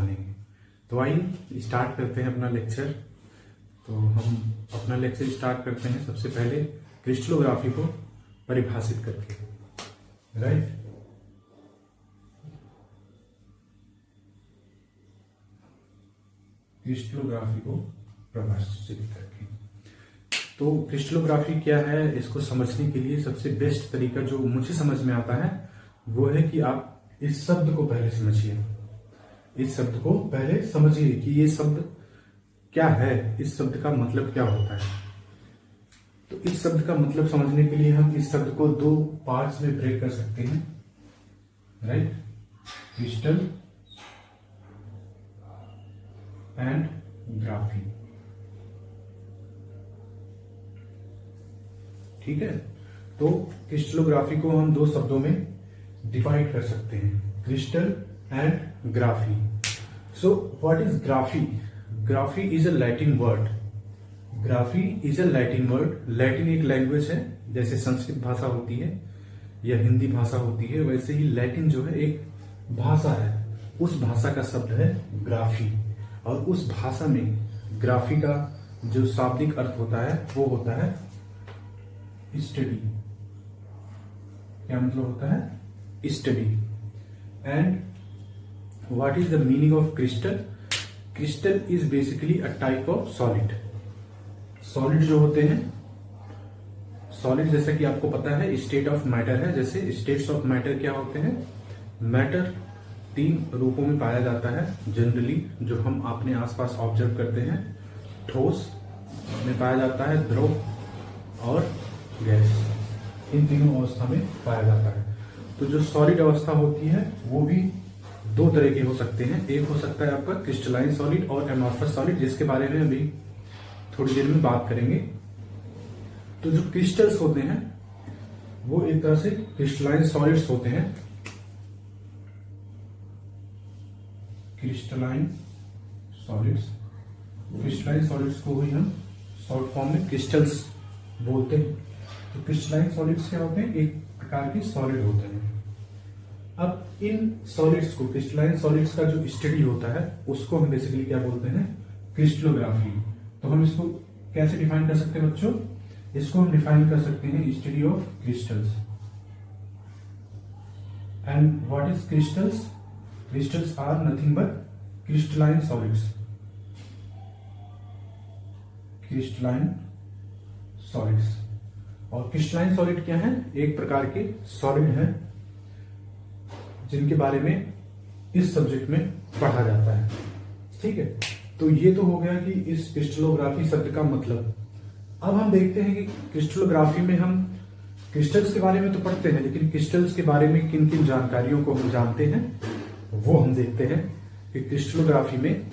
जानेंगे। तो आइए स्टार्ट करते हैं अपना लेक्चर। तो हम अपना लेक्चर स्टार्ट करते हैं सबसे पहले क्रिस्टलोग्राफी को परिभाषित करके। राइट, क्रिस्टलोग्राफी को परिभाषित करके। तो क्रिस्टलोग्राफी क्या है, इसको समझने के लिए सबसे बेस्ट तरीका जो मुझे समझ में आता है वो है कि आप इस शब्द को पहले समझिए। इस शब्द को पहले समझिए कि ये शब्द क्या है, इस शब्द का मतलब क्या होता है। तो इस शब्द का मतलब समझने के लिए हम इस शब्द को दो पार्ट्स में ब्रेक कर सकते हैं। Right, crystal and graphy. ठीक है, तो क्रिस्टलोग्राफी को हम दो शब्दों में डिवाइड कर सकते हैं, crystal and graphy. So what is graphy? Graphy is a Latin word. Graphy is a Latin word. Latin एक लैंग्वेज है, जैसे संस्कृत भाषा होती है या हिंदी भाषा होती है, वैसे ही लैटिन जो है एक भाषा है। उस भाषा का शब्द है ग्राफी, और उस भाषा में ग्राफी का जो शाब्दिक अर्थ होता है वो होता है स्टडी। क्या मतलब होता है? Study. And what is the meaning of crystal? Crystal is basically a type of solid. Solid जो होते हैं, सॉलिड जैसा कि आपको पता है स्टेट ऑफ मैटर है। जैसे स्टेट्स ऑफ मैटर क्या होते हैं? मैटर तीन रूपों में पाया जाता है जनरली, जो हम अपने आसपास ऑब्जर्व करते हैं। ठोस में पाया जाता है, द्रव और गैस। इन तीनों अवस्था में पाया जाता है। तो जो सॉलिड अवस्था होती है वो भी दो तरह के हो सकते हैं। एक हो सकता है आपका क्रिस्टलाइन सॉलिड और एमॉर्फस सॉलिड, जिसके बारे में अभी थोड़ी देर में बात करेंगे। तो जो क्रिस्टल्स होते हैं वो एक तरह से क्रिस्टलाइन सॉलिड्स होते हैं। क्रिस्टलाइन सॉलिड्स, क्रिस्टलाइन सॉलिड्स को ही हम शॉर्ट फॉर्म में क्रिस्टल्स बोलते हैं। तो क्रिस्टलाइन सॉलिड्स क्या होते हैं? एक प्रकार के सॉलिड होते हैं। अब इन सॉलिड्स को, क्रिस्टलाइन सॉलिड्स का जो स्टडी होता है उसको हम बेसिकली क्या बोलते हैं? क्रिस्टलोग्राफी। तो हम इसको कैसे डिफाइन कर सकते हैं बच्चों? इसको हम डिफाइन कर सकते हैं study of crystals. And what is crystals? Crystals are nothing but crystalline solids. Crystalline solids. और क्रिस्टलाइन सॉलिड क्या है? एक प्रकार के सॉलिड हैं जिनके बारे में इस सब्जेक्ट में पढ़ा जाता है। ठीक है, तो ये तो हो गया कि इस क्रिस्टलोग्राफी शब्द का मतलब। अब हम देखते हैं कि क्रिस्टलोग्राफी में हम क्रिस्टल्स के बारे में तो पढ़ते हैं, लेकिन क्रिस्टल्स के बारे में किन किन जानकारियों को हम जानते हैं वो हम देखते हैं कि क्रिस्टलोग्राफी में